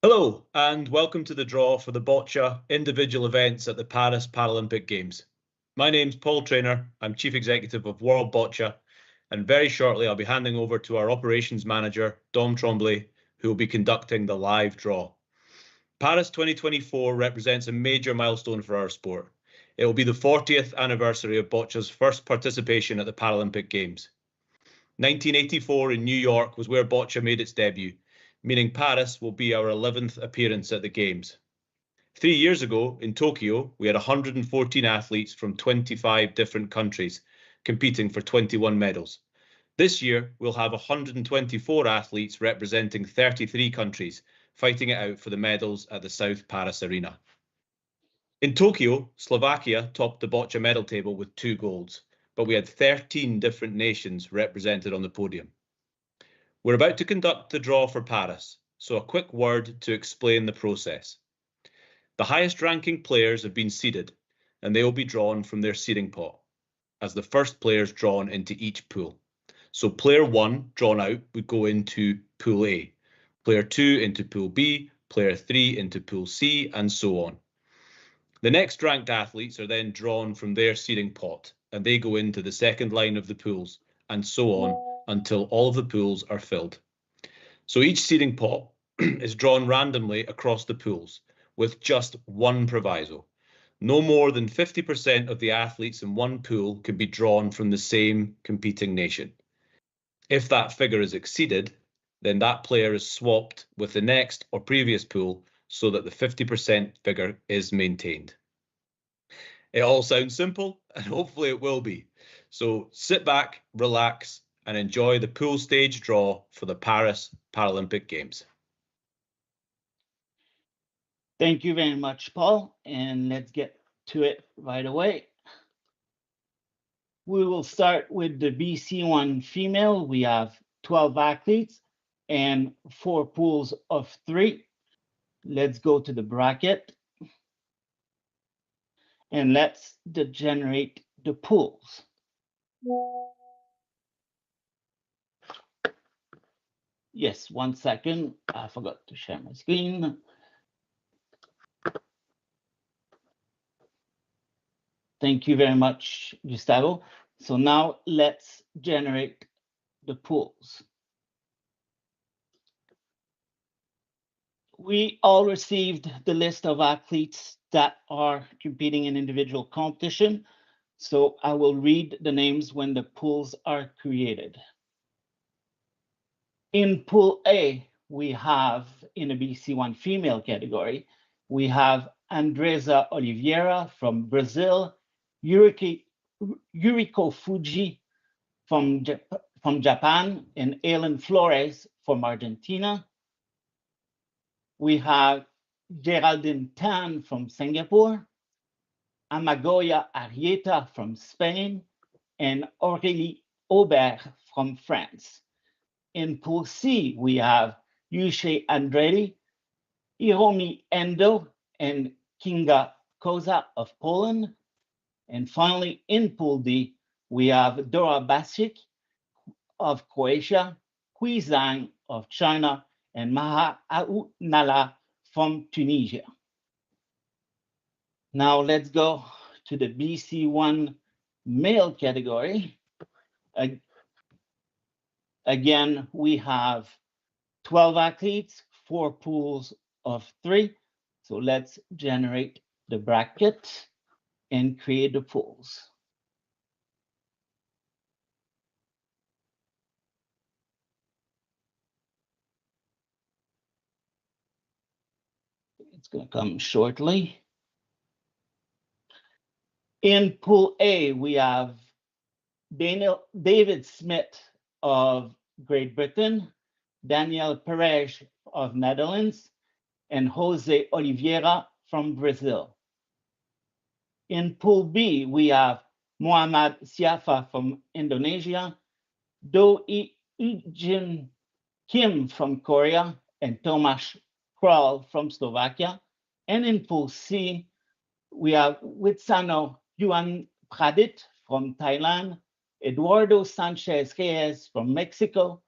Hello, and welcome to the draw for the Boccia individual events at the Paris Paralympic Games. My name's Paul Traynor. I'm Chief Executive of World Boccia, and very shortly I'll be handing over to our Operations Manager, Dom Tremblay, who will be conducting the live draw. Paris 2024 represents a major milestone for our sport. It will be the 40th anniversary of Boccia's first participation at the Paralympic Games. 1984 in New York was where Boccia made its debut, meaning Paris will be our 11th appearance at the Games. 3 years ago, in Tokyo, we had 114 athletes from 25 different countries competing for 21 medals. This year, we'll have 124 athletes representing 33 countries, fighting it out for the medals at the South Paris Arena. In Tokyo, Slovakia topped the Boccia medal table with 2 golds, but we had 13 different nations represented on the podium. We're about to conduct the draw for Paris, so a quick word to explain the process. The highest ranking players have been seeded, and they will be drawn from their seeding pot, as the first players drawn into each pool. So player 1 drawn out would go into pool A, player 2 into pool B, player 3 into pool C, and so on. The next ranked athletes are then drawn from their seeding pot, and they go into the second line of the pools, and so on, until all of the pools are filled. So each seeding pot is drawn randomly across the pools with just one proviso. No more than 50% of the athletes in one pool can be drawn from the same competing nation. If that figure is exceeded, then that player is swapped with the next or previous pool so that the 50% figure is maintained. It all sounds simple, and hopefully it will be. So sit back, relax, and enjoy the pool stage draw for the Paris Paralympic Games. Thank you very much, Paul, and let's get to it right away. We will start with the BC1 female. We have 12 athletes and 4 pools of 3. Let's go to the bracket and let's generate the pools. Yes, 1 second. I forgot to share my screen. Thank you very much, Gustavo. So now let's generate the pools. We all received the list of athletes that are competing in individual competition. So I will read the names when the pools are created. In pool A, we have, in the BC1 female category, we have Andresa Oliveira from Brazil, Yuriko Fuji from Japan, and Aileen Flores from Argentina. We have Geraldine Tan from Singapore, Amagoya Arrieta from Spain, and Aurélie Aubert from France. In pool C, we have Yushe Andretti, Hiromi Endo, and Kinga Koza of Poland. And finally, in pool D, we have Dora Basic of Croatia, Hui Zhang of China, and Maha Aou Nala from Tunisia. Now let's go to the BC1 male category. Again, we have 12 athletes, 4 pools of 3. So let's generate the bracket and create the pools. It's going to come shortly. In pool A, we have David Smith of Great Britain, Daniel Perez of Netherlands, and Jose Oliveira from Brazil. In pool B, we have Muhammad Siafa from Indonesia, Do Ijin Kim from Korea, and Tomasz Kral from Slovakia. And in pool C, we have Witsano Yuan Pradit from Thailand, Eduardo Sanchez Reyes from Mexico,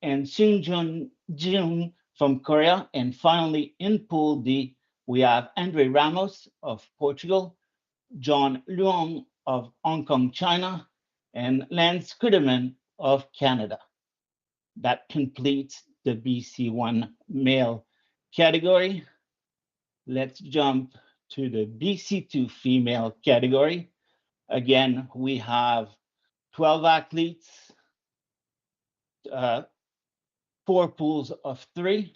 and Xinjun Jun from Korea. And finally, in Pool D, we have Andre Ramos of Portugal, John Luong of Hong Kong, China, and Lance Kuderman of Canada. That completes the BC1 male category. Let's jump to the BC2 female category. Again, we have 12 athletes, 4 pools of 3,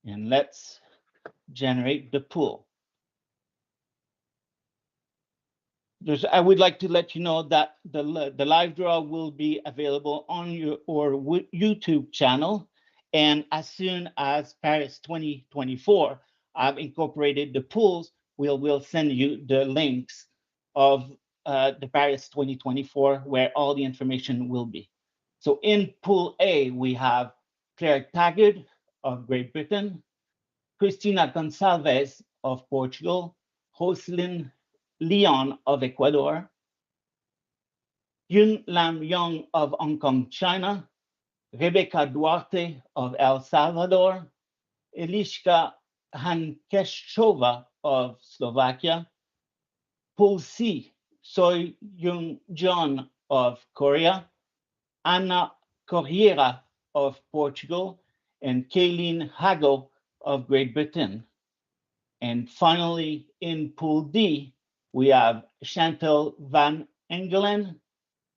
and let's generate the pool. I would like to let you know that the live draw will be available on your YouTube channel. And as soon as Paris 2024, I've incorporated the pools, we'll send you the links of the Paris 2024, where all the information will be. So in Pool A, we have Claire Taggart of Great Britain, Cristina Gonçalves of Portugal, Jocelyn Leon of Ecuador, Yun Lam Young of Hong Kong, China, Rebecca Duarte of El Salvador, Eliška Hankeshova of Slovakia, Pool C, Soy Young John of Korea, Anna Corriera of Portugal, and Kayleen Hago of Great Britain. And finally, in Pool D, we have Chantal van Engelen,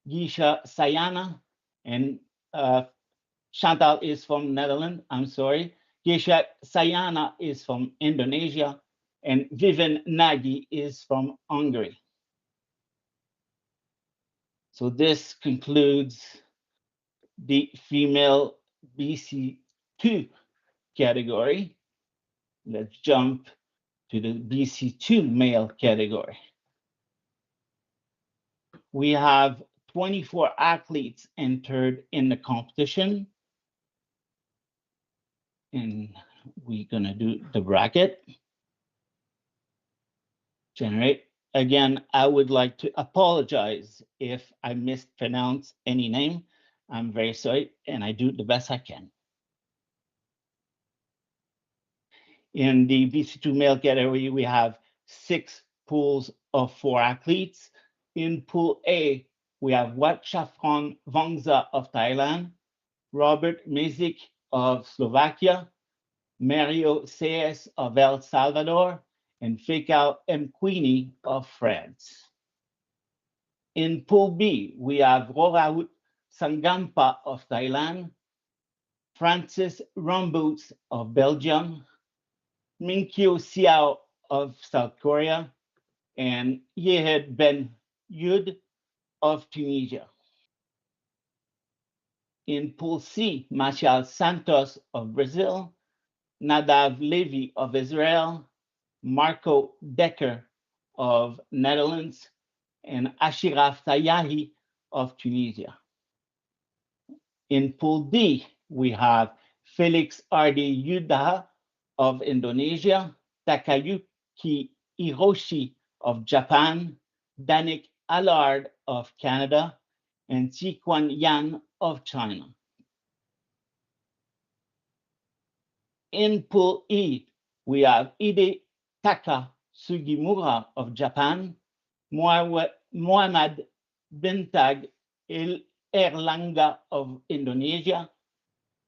Gisha Sayana, and Chantal is from Netherlands, I'm sorry. Gisha Sayana is from Indonesia, and Vivian Nagy is from Hungary. So this concludes the female BC2 category. Let's jump to the BC2 male category. We have 24 athletes entered in the competition. And we're gonna do the bracket. Generate. Again, I would like to apologize if I mispronounce any name. I'm very sorry, and I do the best I can. In the BC2 male category, we have 6 pools of 4 athletes. In Pool A, we have Wat Chafron Vongsa of Thailand, Robert Mezik of Slovakia, Mario Saez of El Salvador, and Fekal Mkwini of France. In Pool B, we have Roraut Sangampa of Thailand, Francis Ramboots of Belgium, Minkyo Xiao of South Korea, and Yehed Ben Yud of Tunisia. In Pool C, Marcial Santos of Brazil, Nadav Levy of Israel, Marco Decker of Netherlands, and Ashraf Tayahi of Tunisia. In Pool D, we have Felix Ardi Yuda of Indonesia, Takayuki Hiroshi of Japan, Danik Allard of Canada, and Jiquan Yan of China. In Pool E, we have Hidetaka Sugimura of Japan, Muhammad Bintag Erlanga of Indonesia,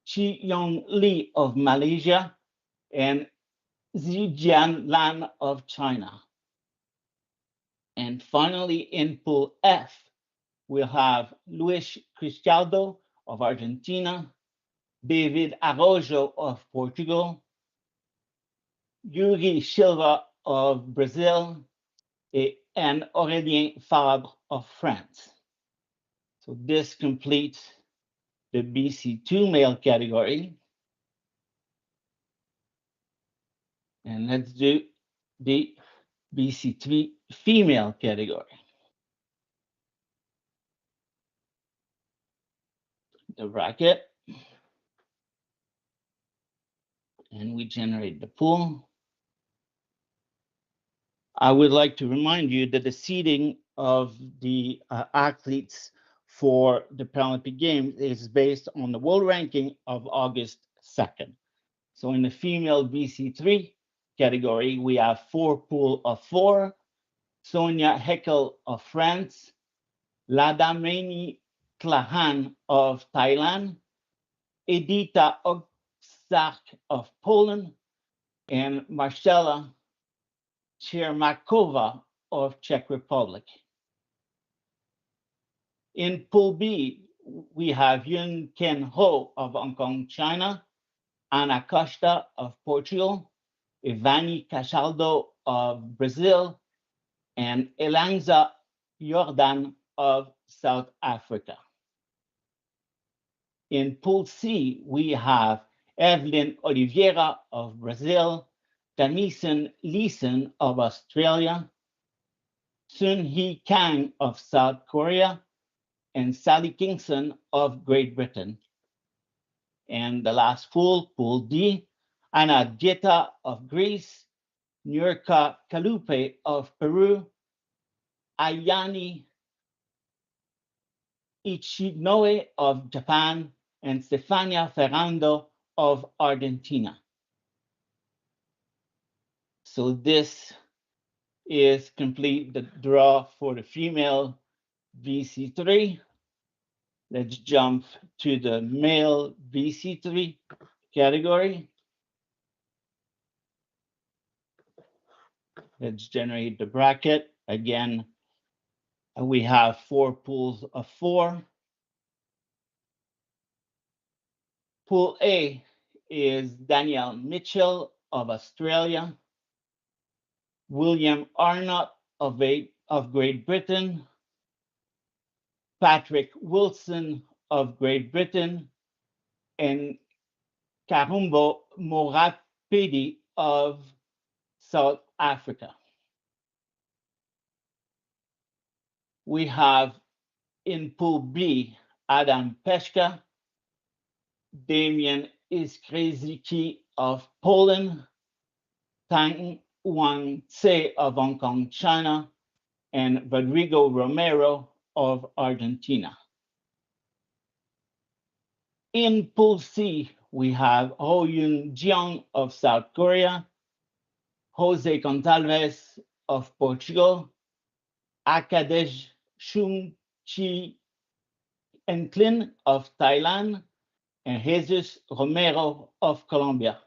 Chi Yong Lee of Malaysia, and Zijian Lan of China. And finally, in Pool F, we'll have Luis Cristaldo of Argentina, David Araujo of Portugal, Yuri Silva of Brazil, and Aurélien Fabre of France. So this completes the BC2 male category. And let's do the BC3 female category. The bracket. And we generate the pool. I would like to remind you that the seeding of the athletes for the Paralympic Games is based on the world ranking of August second. So in the female BC3 category, we have 4 pool of 4. Sonia Heckel of France, Ladameni Klahan of Thailand, Edita Ogzak of Poland, and Marcela Chermakova of Czech Republic. In Pool B, we have Yun Ken Ho of Hong Kong, China, Ana Costa of Portugal, Ivani Castaldo of Brazil, and Elanza Jordan of South Africa. In Pool C, we have Evelyn Oliveira of Brazil, Jamison Leeson of Australia, Sun Hee Kang of South Korea, and Sally Kingston of Great Britain. And the last pool, Pool D, Ana Dieta of Greece, Nurka Kalupe of Peru, Ayani Ichinoe of Japan, and Stefania Ferrando of Argentina. So this is complete the draw for the female BC3. Let's jump to the male BC3 category. Let's generate the bracket. Again, we have 4 pools of 4. Pool A is Danielle Mitchell of Australia, William Arnott of Great Britain, Patrick Wilson of Great Britain, and Karumbo Morapedi of South Africa. We have in Pool B, Adam Peszka, Damian Iskrzycki of Poland, Tang Wan Tse of Hong Kong, China, and Rodrigo Romero of Argentina. In Pool C, we have Ho Yun Jeong of South Korea, Jose Gonçalves of Portugal, Akadej Shung Chi Enklin of Thailand, and Jesus Romero of Colombia.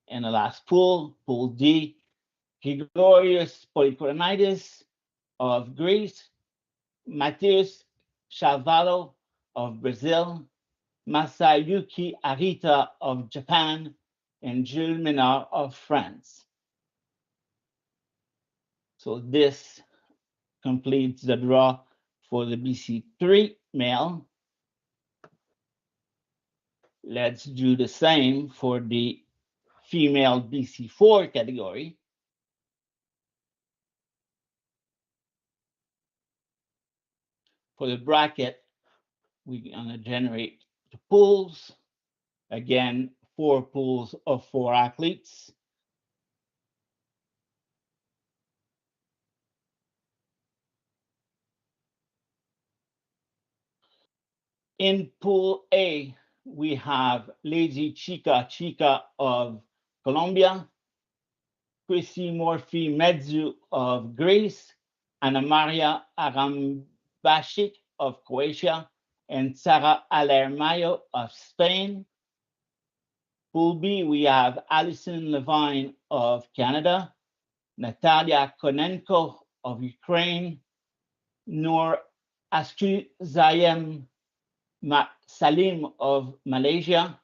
And the last pool, Pool D, Grigorios Polychronidis of Greece, Mateus Chavallo of Brazil, Masayuki Arita of Japan, and Jules Menard of France. So this completes the draw for the BC3 male. Let's do the same for the female BC4 category. For the bracket, we're gonna generate the pools. Again, 4 pools of 4 athletes. In Pool A, we have Lazy Chica of Colombia, Chrissy Morphy Medzu of Greece, Ana Maria Arambashik of Croatia, and Sara Alermayo of Spain. Pool B, we have Alison Levine of Canada, Natalia Konenko of Ukraine, Noor Askuzayem Salim of Malaysia,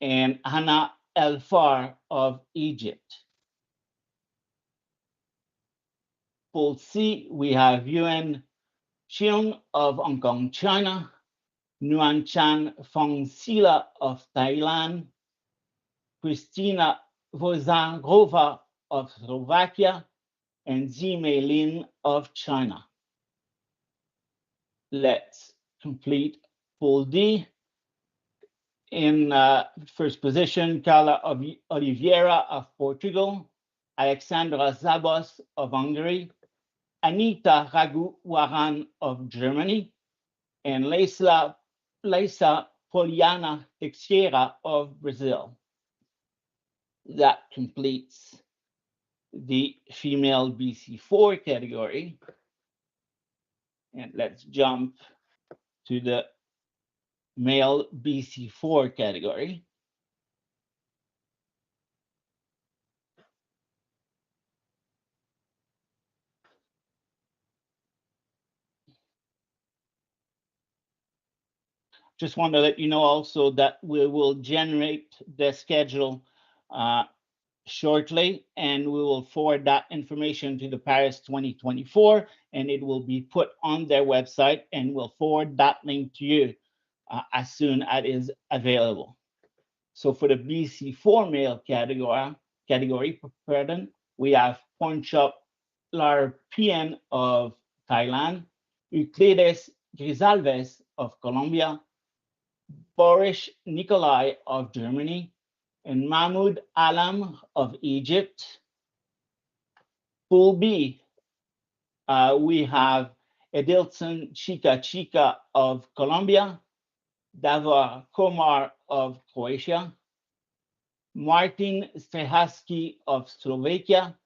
and Hannah Elfar of Egypt. Pool C, we have Yuan Cheung of Hong Kong, China, Nguyen Chan Fongsila of Thailand, Kristina Vozangrova of Slovakia, and Zimei Lin of China. Let's complete Pool D. In first position, Carla Oliveira of Portugal, Alexandra Zabos of Hungary, Anita Raguwaran of Germany, and Leisa Poliana Teixeira of Brazil. That completes the female BC4 category. And let's jump to the male BC4 category. Just want to let you know also that we will generate the schedule shortly, and we will forward that information to the Paris 2024, and it will be put on their website, and we'll forward that link to you as soon as it is available. So for the BC4 male category, pardon, we have Ponchop Larpian of Thailand, Euclides Grisalves of Colombia, Boris Nikolai of Germany, and Mahmoud Alam of Egypt. Pool B, we have Edilson Chica of Colombia, Davor Komar of Croatia, Martin Strehaski of Slovakia,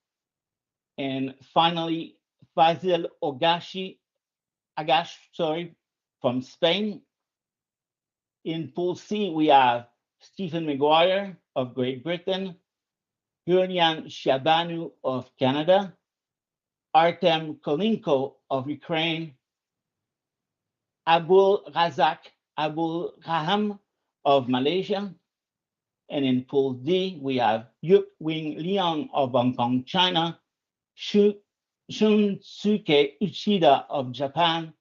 and finally Fazil Agash, from Spain. In Pool C, we have Stephen Maguire of Great Britain, Julian Shabanu of Canada, Artem Kolinko of Ukraine, Abul Razak Abul Raham of Malaysia. And in Pool D, we have Yuk Wing Liang of Hong Kong, China, Shunsuke Uchida of Japan,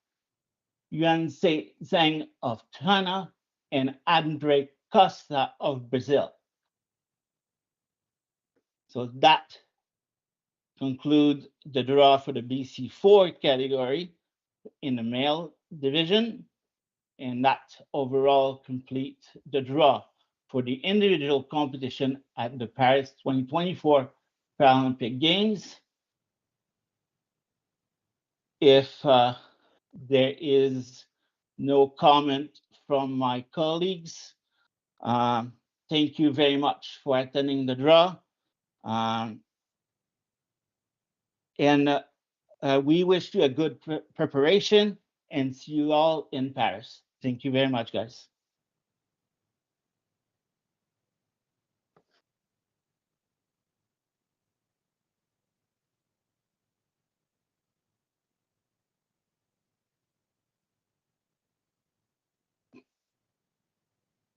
Yuanse Zhang of China, and Andre Costa of Brazil. So that concludes the draw for the BC4 category in the male division, and that overall completes the draw for the individual competition at the Paris 2024 Paralympic Games. If there is no comment from my colleagues, thank you very much for attending the draw. And we wish you a good preparation and see you all in Paris. Thank you very much, guys.